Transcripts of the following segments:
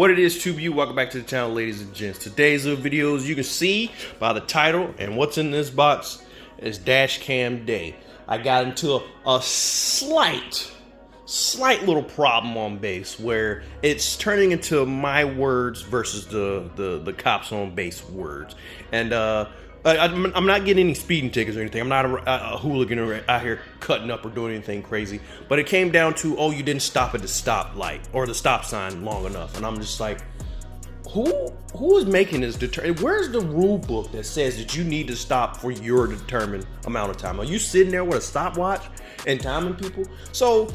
What it is to you, welcome back to the channel, ladies and gents. Today's video, as you can see by the title and what's in this box, is dash cam day. I got into a slight little problem on base where it's turning into my words versus the cops on base words. And I'm not getting any speeding tickets or anything. I'm not a hooligan or out here cutting up or doing anything crazy. But it came down to, oh, you didn't stop at the stoplight or the stop sign long enough. And I'm just like, who is making this where's the rule book that says that you need to stop for your determined amount of time? Are you sitting there with a stopwatch and timing people? So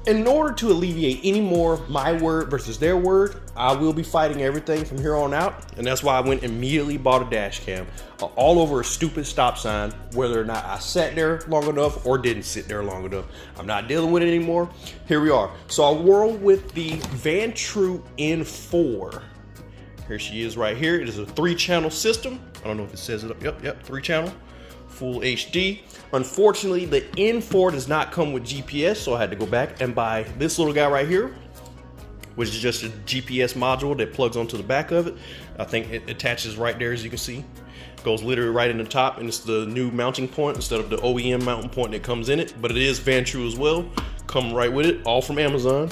in order to alleviate any more my word versus their word, I will be fighting everything from here on out. And that's why I went immediately bought a dash cam all over a stupid stop sign, whether or not I sat there long enough or didn't sit there long enough. I'm not dealing with it anymore. Here we are. So I roll with the Vantrue N4. Here she is right here. It is a 3-channel system. I don't know if it says it up. Yep, 3-channel. Full HD. Unfortunately, the In4 does not come with GPS, so I had to go back and buy this little guy right here, which is just a GPS module that plugs onto the back of it. I think it attaches right there, as you can see. Goes literally right in the top, and it's the new mounting point instead of the OEM mounting point that comes in it, but it is Vantrue as well. Come right with it, all from Amazon.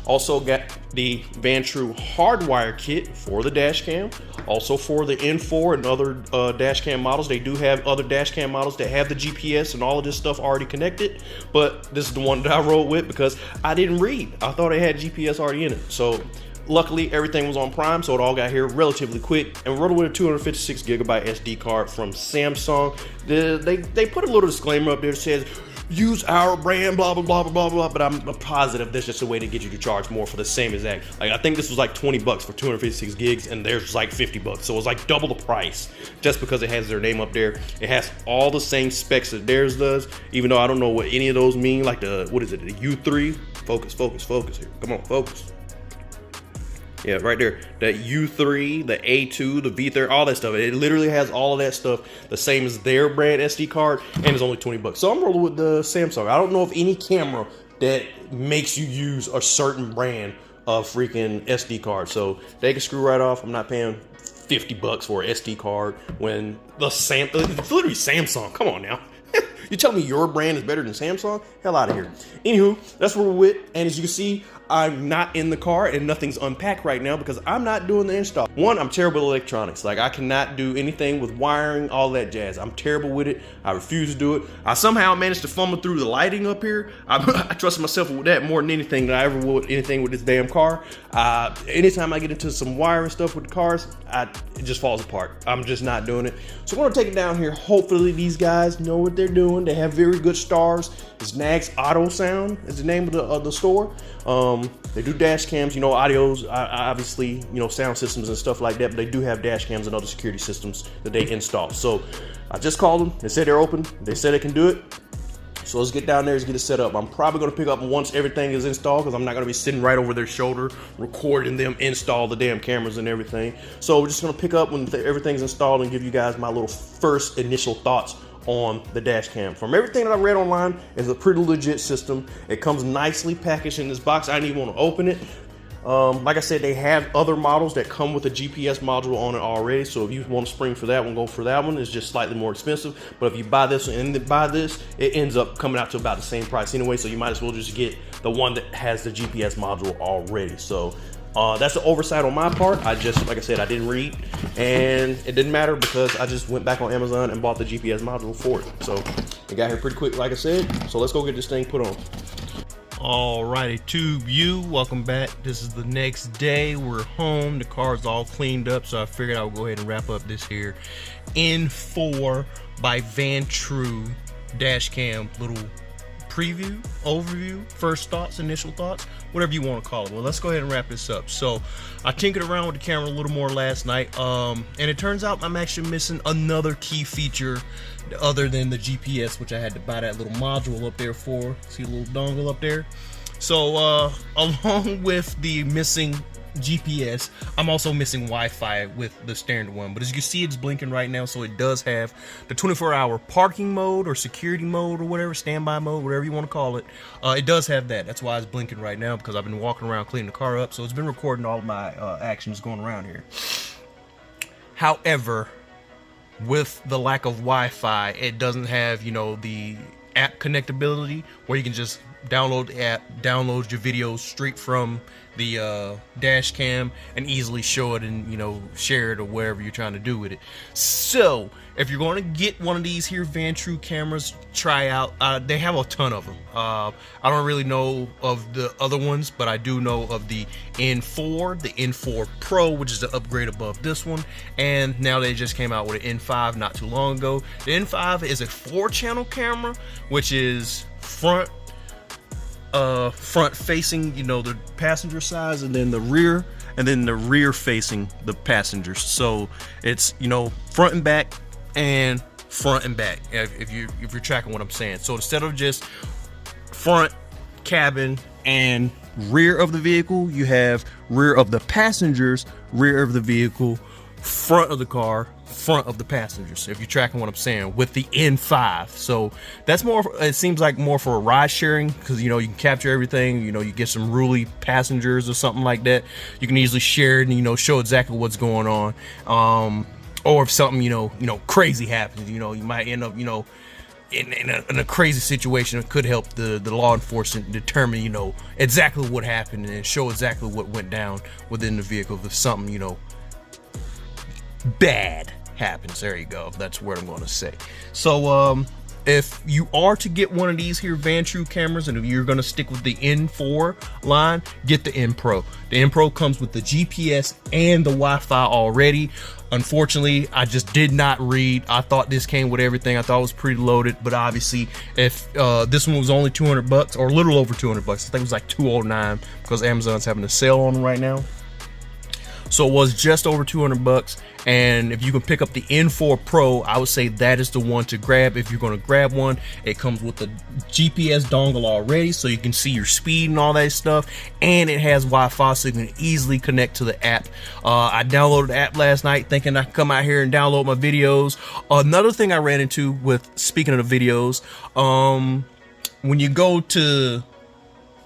Also got the Vantrue hardwire kit for the dash cam. Also for the N4 and other dash cam models. They do have other dash cam models that have the GPS and all of this stuff already connected. But this is the one that I rolled with because I didn't read. I thought it had GPS already in it. So luckily everything was on Prime, so it all got here relatively quick. And rolled with a 256 gigabyte SD card from Samsung. They put a little disclaimer up there that says, use our brand, blah, blah, blah, blah, blah, blah, but I'm positive that's just a way to get you to charge more for the same exact. Like, I think this was like 20 bucks for 256 gigs, and theirs was like 50 bucks. So it was like double the price just because it has their name up there. It has all the same specs that theirs does, even though I don't know what any of those mean, like the, what is it, the U3? Focus here. Come on, focus. Yeah, right there. That U3, the A2, the V3, all that stuff. It literally has all of that stuff the same as their brand SD card, and it's only 20 bucks. So I'm rolling with the Samsung. I don't know of any camera that makes you use a certain brand of freaking SD card. So they can screw right off. I'm not paying 50 bucks for an SD card when it's literally Samsung. Come on now. You tell me your brand is better than Samsung? Hell out of here. Anywho, that's what we're with. And as you can see, I'm not in the car and nothing's unpacked right now because I'm not doing the install. One, I'm terrible at electronics. Like, I cannot do anything with wiring, all that jazz. I'm terrible with it. I refuse to do it. I somehow managed to fumble through the lighting up here. I trust myself with that more than anything that I ever would anything with this damn car. Anytime I get into some wiring stuff with the cars, it just falls apart. I'm just not doing it. So we're gonna take it down here. Hopefully these guys know what they're doing. They have very good stars. It's Nags Auto Sound is the name of the store. They do dash cams, you know, audios, obviously, you know, sound systems and stuff like that, but they do have dash cams and other security systems that they install. So I just called them. They said they're open. They said they can do it. So let's get down there and get it set up. I'm probably going to pick up once everything is installed because I'm not going to be sitting right over their shoulder recording them install the damn cameras and everything. So we're just going to pick up when everything's installed and give you guys my little first initial thoughts on the dash cam. From everything that I read online, it's a pretty legit system. It comes nicely packaged in this box. I didn't even want to open it. Like I said, they have other models that come with a GPS module on it already. So if you want to spring for that one, go for that one. It's just slightly more expensive. But if you buy this and then buy this, it ends up coming out to about the same price anyway. So you might as well just get the one that has the GPS module already. So that's an oversight on my part. Like I said, I didn't read, and it didn't matter because I just went back on Amazon and bought the GPS module for it. So it got here pretty quick, like I said. So let's go get this thing put on. Alrighty, Tube U, welcome back. This is the next day. We're home. The car's all cleaned up, so I figured I would go ahead and wrap up this here In4 by Vantrue dash cam little preview, overview, first thoughts, initial thoughts, whatever you want to call it. Well, let's go ahead and wrap this up. So I tinkered around with the camera a little more last night, and it turns out I'm actually missing another key feature other than the GPS, which I had to buy that little module up there for. See a little dongle up there? So along with the missing GPS. I'm also missing Wi-Fi with the standard one, but as you can see, it's blinking right now, so it does have the 24-hour parking mode or security mode or whatever, standby mode, whatever you want to call it. It does have that. That's why it's blinking right now, because I've been walking around cleaning the car up, so it's been recording all of my actions going around here. However, with the lack of Wi-Fi, it doesn't have, you know, the app connectability where you can just download the app, download your videos straight from the dash cam and easily show it and, you know, share it or whatever you're trying to do with it. So if you're going to get one of these here Vantrue cameras, try out, they have a ton of them. I don't really know of the other ones, but I do know of the N4, the N4 Pro, which is the upgrade above this one, and now they just came out with an N5 not too long ago. The N5 is a 4-channel camera, which is front facing, you know, the passenger side, and then the rear facing the passengers. So it's, you know, front and back and front and back, if you're tracking what I'm saying. So instead of just front cabin and rear of the vehicle, you have rear of the passengers, rear of the vehicle, front of the car, front of the passengers, if you're tracking what I'm saying, with the N5. So that's more, it seems like more for ride sharing, because, you know, you can capture everything, you know, you get some ruly passengers or something like that, you can easily share it and, you know, show exactly what's going on. Or if something, you know, crazy happens, you know, you might end up, you know, in a crazy situation. It could help the law enforcement determine, you know, exactly what happened and show exactly what went down within the vehicle if something, you know, bad happens. There you go, that's what I'm going to say. So if you are to get one of these here Vantrue cameras, and if you're going to stick with the N4 line, get the N Pro. The N Pro comes with the GPS and the Wi-Fi already. Unfortunately, I just did not read. I thought this came with everything. I thought it was pretty loaded, but obviously, if this one was only $200 or a little over $200, I think it was like $209 because Amazon's having a sale on right now. So it was just over $200, and if you can pick up the N4 Pro, I would say that is the one to grab. If you're going to grab one, it comes with the GPS dongle already, so you can see your speed and all that stuff, and it has Wi-Fi, so you can easily connect to the app. I downloaded the app last night thinking I could come out here and download my videos. Another thing I ran into with, speaking of the videos, when you go to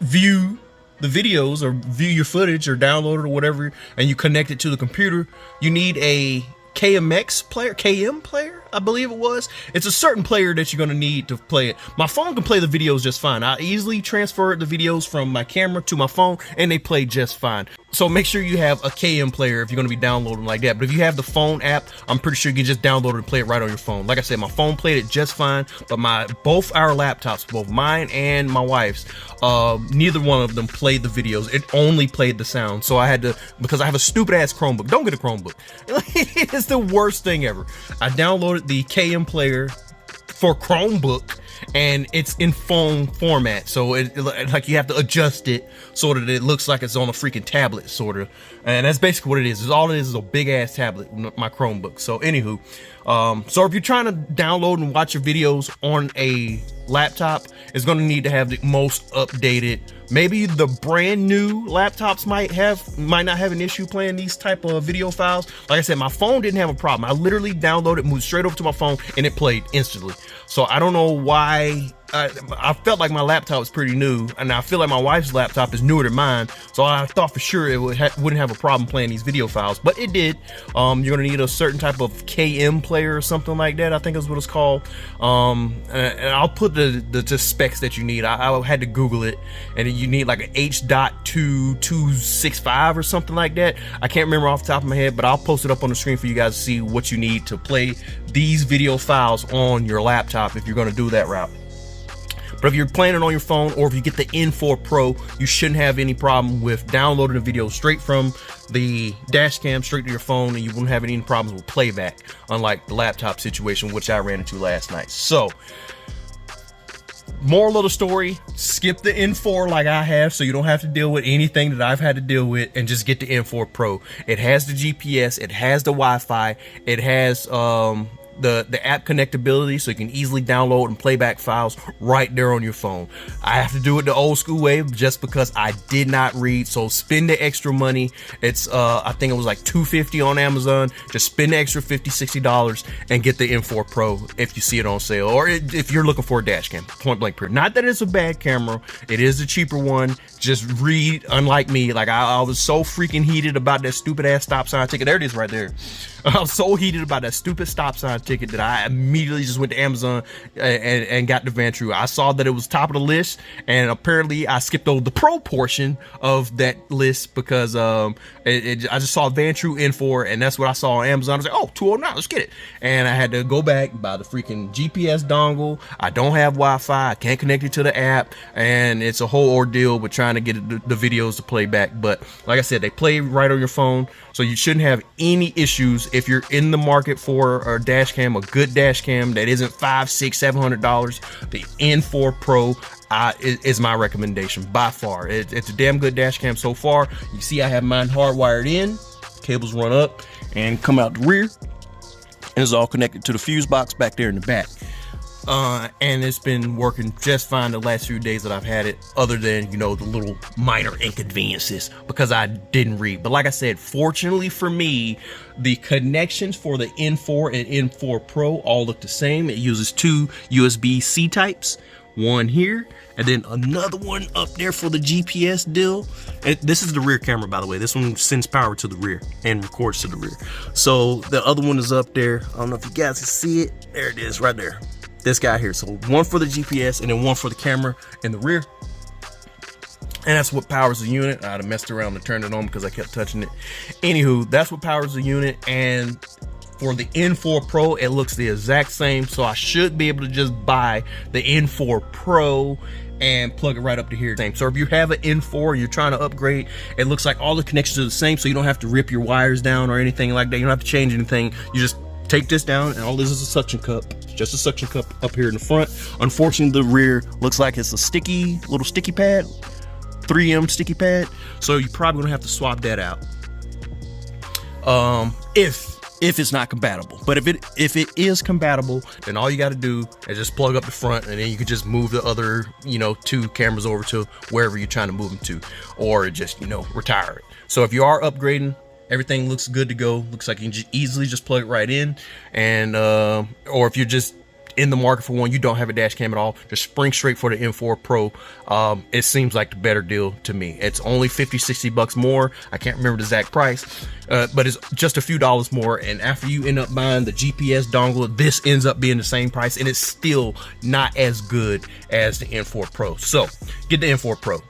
view the videos or view your footage or download it or whatever, and you connect it to the computer, you need a KM player, I believe it was. It's a certain player that you're going to need to play it. My phone can play the videos just fine. I easily transferred the videos from my camera to my phone and they play just fine. So make sure you have a KM player if you're going to be downloading like that. But if you have the phone app, I'm pretty sure you can just download it and play it right on your phone. Like I said, my phone played it just fine, but both our laptops, both mine and my wife's, neither one of them played the videos. It only played the sound. So I had to, because I have a stupid ass Chromebook. Don't get a Chromebook. It's the worst thing ever. I downloaded the KM player for Chromebook, and it's in phone format, so it like you have to adjust it so that it looks like it's on a freaking tablet, sort of. And that's basically what it is. All it is a big ass tablet, my Chromebook. So anywho, so if you're trying to download and watch your videos on a laptop, it's going to need to have the most updated. Maybe the brand new laptops might not have an issue playing these type of video files. Like I said, my phone didn't have a problem. I literally downloaded, moved straight over to my phone, and it played instantly. So I don't know why. I felt like my laptop was pretty new, and I feel like my wife's laptop is newer than mine, so I thought for sure it wouldn't have a problem playing these video files, but it did. You're gonna need a certain type of KM player or something like that, I think is what it's called. And I'll put the specs that you need. I had to Google it, and you need like an H.2265 or something like that. I can't remember off the top of my head, but I'll post it up on the screen for you guys to see what you need to play these video files on your laptop if you're gonna do that route. But if you're playing it on your phone, or if you get the N4 Pro, you shouldn't have any problem with downloading the video straight from the dash cam straight to your phone, and you won't have any problems with playback, unlike the laptop situation, which I ran into last night. So, moral of the story, skip the N4 like I have, so you don't have to deal with anything that I've had to deal with, and just get the N4 Pro. It has the GPS, it has the Wi-Fi, it has the app connectability, so you can easily download and play back files right there on your phone. I have to do it the old school way just because I did not read. So spend the extra money. It's I think it was like $250 on Amazon. Just spend the extra $50-$60 and get the N4 Pro if you see it on sale, or if you're looking for a dash cam. Point blank period. Not that it's a bad camera, it is a cheaper one. Just read, unlike me, like I was so freaking heated about that stupid ass stop sign ticket. There it is right there. I was so heated about that stupid stop sign ticket that I immediately just went to Amazon and got the Vantrue. I saw that it was top of the list, and apparently I skipped over the Pro portion of that list because I just saw Vantrue N4, and that's what I saw on Amazon. I was like, oh, $209, let's get it. And I had to go back, buy the freaking GPS dongle. I don't have Wi-Fi. I can't connect it to the app, and it's a whole ordeal with trying to get the videos to play back. But like I said, they play right on your phone, so you shouldn't have any issues if you're in the market for a dash cam, a good dash cam that isn't $500, $600, $700. The N4 Pro is my recommendation by far. It's a damn good dash cam so far. You see I have mine hardwired in, cables run up and come out the rear, and it's all connected to the fuse box back there in the back. And it's been working just fine the last few days that I've had it, other than, you know, the little minor inconveniences because I didn't read. But like I said, fortunately for me, the connections for the N4 and N4 Pro all look the same. It uses two USB-C types, one here and then another one up there for the GPS deal. This is the rear camera, by the way. This one sends power to the rear and records to the rear. So the other one is up there. I don't know if you guys can see it. There it is right there. This guy here. So one for the GPS and then one for the camera in the rear. And that's what powers the unit. I'd have messed around and turned it on because I kept touching it. Anywho, that's what powers the unit. And for the N4 Pro, it looks the exact same. So I should be able to just buy the N4 Pro and plug it right up to here. So if you have an N4, you're trying to upgrade, it looks like all the connections are the same, so you don't have to rip your wires down or anything like that. You don't have to change anything. You just take this down, and all this is a suction cup. It's just a suction cup up here in the front. Unfortunately, the rear looks like it's a little sticky pad, 3M sticky pad. So you're probably gonna have to swap that out. If it's not compatible. But if it is compatible, then all you got to do is just plug up the front, and then you can just move the other, two cameras over to wherever you're trying to move them to, or just, retire it. So if you are upgrading, everything looks good to go. Looks like you can easily just plug it right in, and or if you're just in the market for one, you don't have a dash cam at all, just spring straight for the N4 Pro. It seems like the better deal to me. It's only $50-$60 more. I can't remember the exact price, but it's just a few dollars more. And after you end up buying the GPS dongle, this ends up being the same price, and it's still not as good as the N4 Pro. So get the N4 Pro.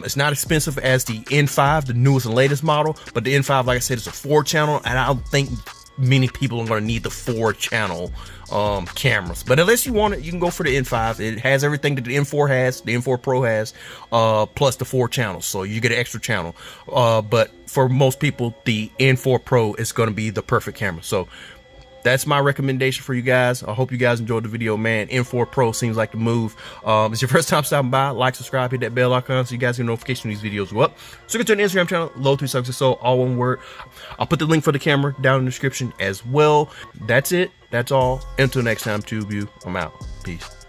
It's not expensive as the N5, the newest and latest model, but the N5, like I said, it's a 4-channel, and I don't think many people are going to need the 4-channel cameras. But unless you want it, you can go for the N5. It has everything that the N4 has, the N4 Pro has, plus the 4 channels, so you get an extra channel. But for most people, the N4 Pro is going to be the perfect camera. So that's my recommendation for you guys. I hope you guys enjoyed the video, man. N4 Pro seems like the move. It's your first time stopping by, like, subscribe, hit that bell icon so you guys get a notification when these videos go up. So get to the Instagram channel, low3success, all one word. I'll put the link for the camera down in the description as well. That's it. That's all. Until next time, TubeView, I'm out. Peace.